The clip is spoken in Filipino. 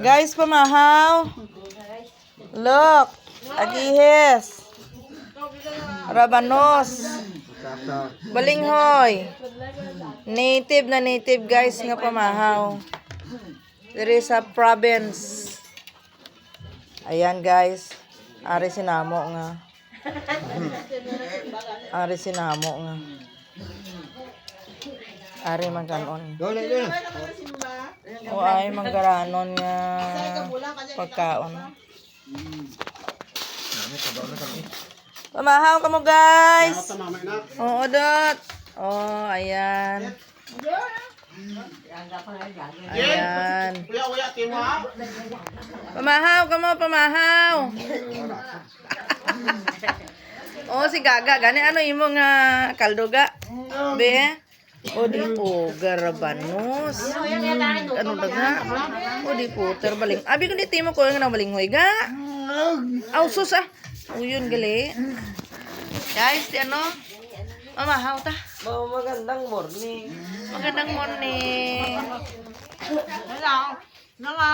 Guys, pamahaw. Look. Agihis. Rabanos. Balinghoy. Native na native guys nga pamahaw. There is a province. Ayan guys. Ari sinamo nga. Ari sinamo nga. Ari magkanon. O ay manggaranon nga pagkaon. Pamahaw ka mo guys. Oo dot. Oh ayan. Ayan. Pamahaw ka mo, pamahaw. Oh si Gaga, gani ano imo nga kalduga? Be? O di po garabanos. Ano daga? O di po terbaling. Abi kun di timo ko nga balinghoy ga. Aw sus ah. Uyun gali. Guys, di ano? Mamahaw ta. Magandang morning. Magandang morning. Hello.